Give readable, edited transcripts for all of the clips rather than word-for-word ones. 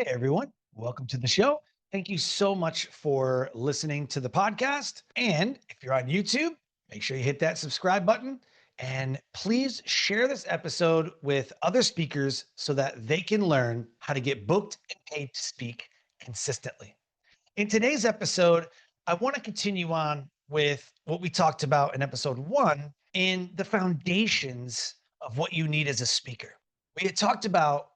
Hey everyone, welcome to the show. Thank you so much for listening to the podcast. And if you're on YouTube, make sure you hit that subscribe button and please share this episode with other speakers so that they can learn how to get booked and paid to speak consistently. In today's episode, I want to continue on with what we talked about in episode 1 in the foundations of what you need as a speaker. We had talked about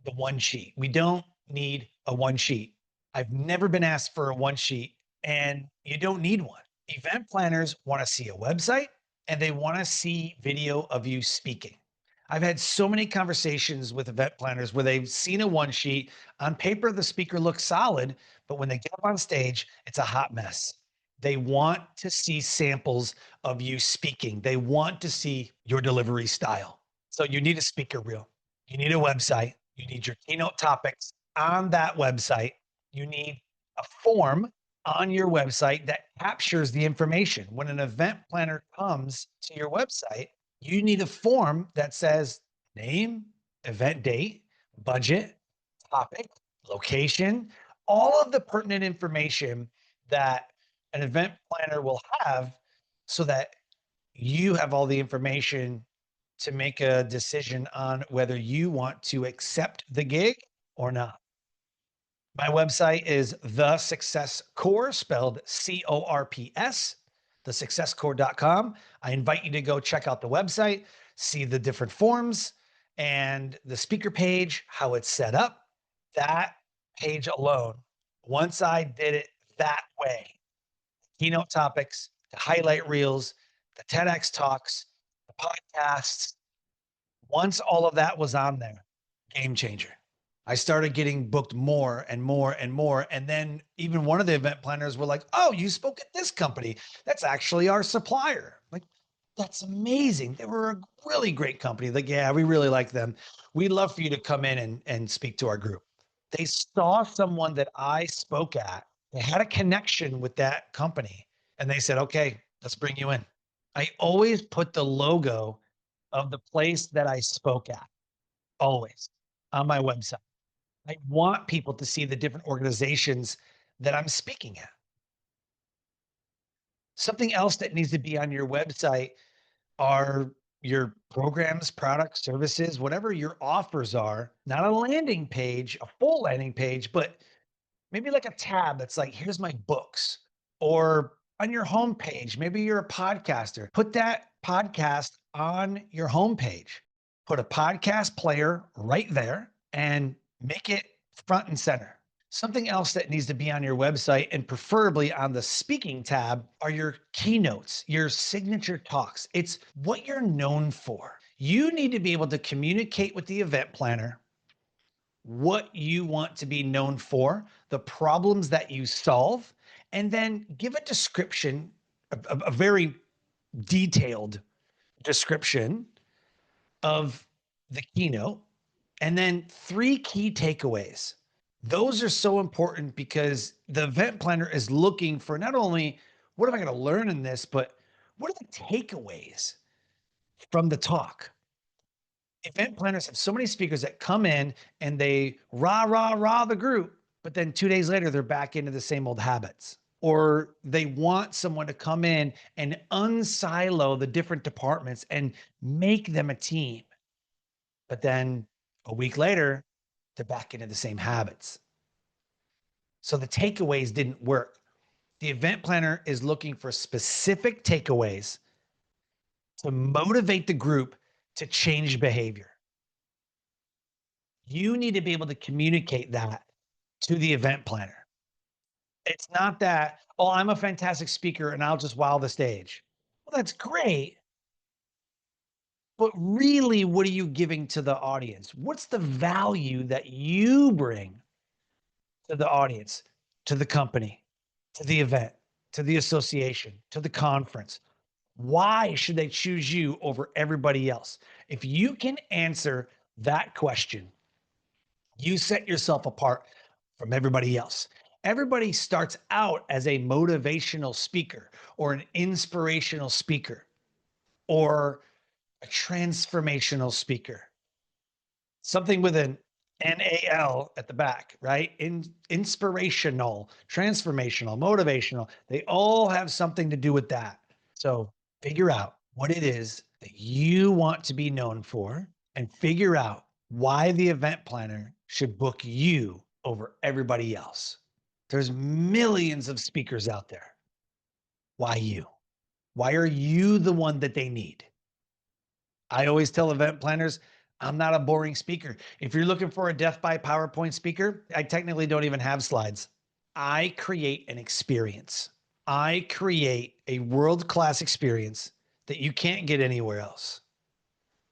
the one sheet. We don't need a one sheet. I've never been asked for a one sheet, and you don't need one. Event planners want to see a website and they want to see video of you speaking. I've had so many conversations with event planners where they've seen a one sheet. On paper, the speaker looks solid, but when they get up on stage, it's a hot mess. They want to see samples of you speaking. They want to see your delivery style. So you need a speaker reel. You need a website. You need your keynote topics on that website. You need a form on your website that captures the information. When an event planner comes to your website, you need a form that says name, event date, budget, topic, location, all of the pertinent information that an event planner will have so that you have all the information to make a decision on whether you want to accept the gig or not. My website is The Success Core, spelled CORPS, thesuccesscore.com. I invite you to go check out the website, see the different forms and the speaker page, how it's set up. That page alone, once I did it that way, keynote topics, the highlight reels, the TEDx talks, the podcasts, once all of that was on there, game changer. I started getting booked more and more and more. And then even one of the event planners were like, oh, you spoke at this company. That's actually our supplier. Like, that's amazing. They were a really great company. Like, yeah, we really like them. We'd love for you to come in and speak to our group. They saw someone that I spoke at. They had a connection with that company. And they said, okay, let's bring you in. I always put the logo of the place that I spoke at, always on my website. I want people to see the different organizations that I'm speaking at. Something else that needs to be on your website are your programs, products, services, whatever your offers are, not a landing page, a full landing page, but maybe like a tab that's like, here's my books. Or on your homepage, maybe you're a podcaster. Put that podcast on your homepage. Put a podcast player right there and make it front and center. Something else that needs to be on your website and preferably on the speaking tab are your keynotes, your signature talks. It's what you're known for. You need to be able to communicate with the event planner what you want to be known for, the problems that you solve, and then give a description, a very detailed description of the keynote, and then 3 key takeaways. Those are so important because the event planner is looking for not only what am I going to learn in this, but what are the takeaways from the talk? Event planners have so many speakers that come in and they rah the group, but then 2 days later, they're back into the same old habits. Or they want someone to come in and unsilo the different departments and make them a team. But then a week later, they're back into the same habits. So the takeaways didn't work. The event planner is looking for specific takeaways to motivate the group to change behavior. You need to be able to communicate that to the event planner. It's not that, oh, I'm a fantastic speaker and I'll just wow the stage. Well, that's great. But really, what are you giving to the audience? What's the value that you bring to the audience, to the company, to the event, to the association, to the conference? Why should they choose you over everybody else? If you can answer that question, you set yourself apart from everybody else. Everybody starts out as a motivational speaker or an inspirational speaker or a transformational speaker, something with an NAL at the back, right? Inspirational, transformational, motivational. They all have something to do with that. So figure out what it is that you want to be known for and figure out why the event planner should book you over everybody else. There's millions of speakers out there. Why you? Why are you the one that they need? I always tell event planners, I'm not a boring speaker. If you're looking for a death by PowerPoint speaker, I technically don't even have slides. I create an experience. I create a world-class experience that you can't get anywhere else.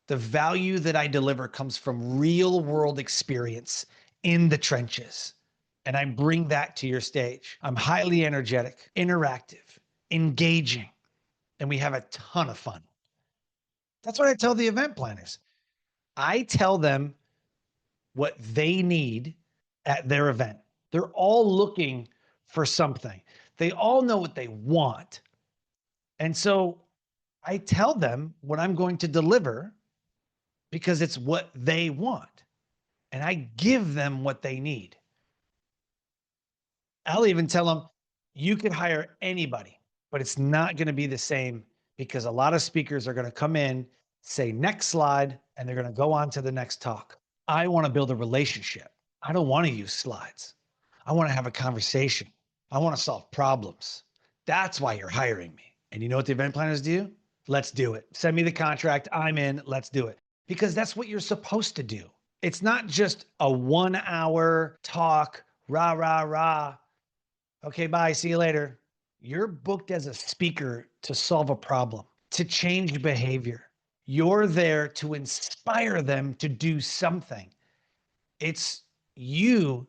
The value that I deliver comes from real world experience in the trenches. And I bring that to your stage. I'm highly energetic, interactive, engaging, and we have a ton of fun. That's what I tell the event planners. I tell them what they need at their event. They're all looking for something. They all know what they want. And so I tell them what I'm going to deliver because it's what they want. And I give them what they need. I'll even tell them, you could hire anybody, but it's not going to be the same because a lot of speakers are going to come in, say next slide, and they're going to go on to the next talk. I want to build a relationship. I don't want to use slides. I want to have a conversation. I want to solve problems. That's why you're hiring me. And you know what the event planners do? Let's do it. Send me the contract. I'm in. Let's do it. Because that's what you're supposed to do. It's not just a 1 hour talk, rah, rah, rah. Okay, bye. See you later. You're booked as a speaker to solve a problem, to change behavior. You're there to inspire them to do something. It's you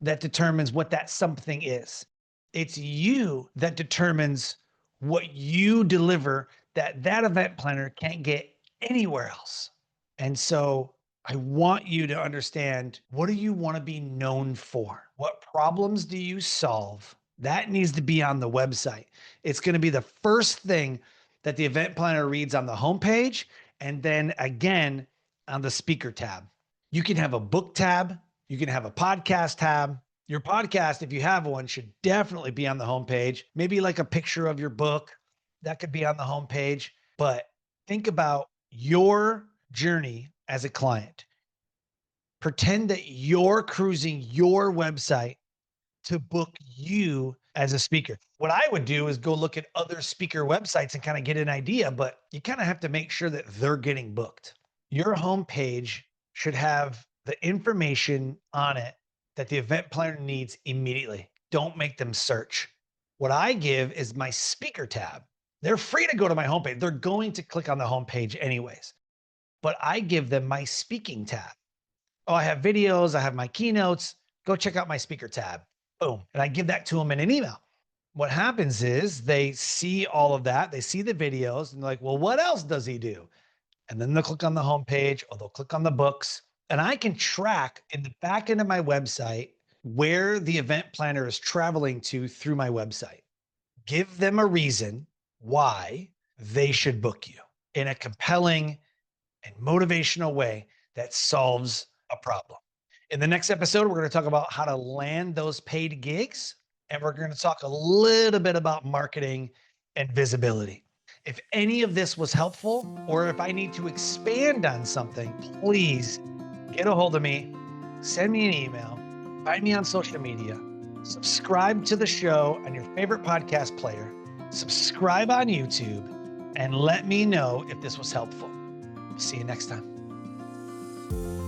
that determines what that something is. It's you that determines what you deliver that event planner can't get anywhere else. And so I want you to understand, what do you want to be known for? What problems do you solve? That needs to be on the website. It's going to be the first thing that the event planner reads on the homepage, and then again on the speaker tab. You can have a book tab. You can have a podcast tab. Your podcast, if you have one, should definitely be on the homepage. Maybe like a picture of your book that could be on the homepage. But think about your journey as a client. Pretend that you're cruising your website to book you as a speaker. What I would do is go look at other speaker websites and kind of get an idea, but you kind of have to make sure that they're getting booked. Your homepage should have the information on it that the event planner needs immediately. Don't make them search. What I give is my speaker tab. They're free to go to my homepage. They're going to click on the homepage anyways, but I give them my speaking tab. Oh, I have videos. I have my keynotes. Go check out my speaker tab. Boom. And I give that to them in an email. What happens is they see all of that. They see the videos and they're like, well, what else does he do? And then they'll click on the homepage or they'll click on the books. And I can track in the back end of my website where the event planner is traveling to through my website. Give them a reason why they should book you in a compelling and motivational way that solves a problem. In the next episode, we're going to talk about how to land those paid gigs, and we're going to talk a little bit about marketing and visibility. If any of this was helpful, or if I need to expand on something, please get a hold of me, send me an email, find me on social media, subscribe to the show on your favorite podcast player, subscribe on YouTube, and let me know if this was helpful. See you next time.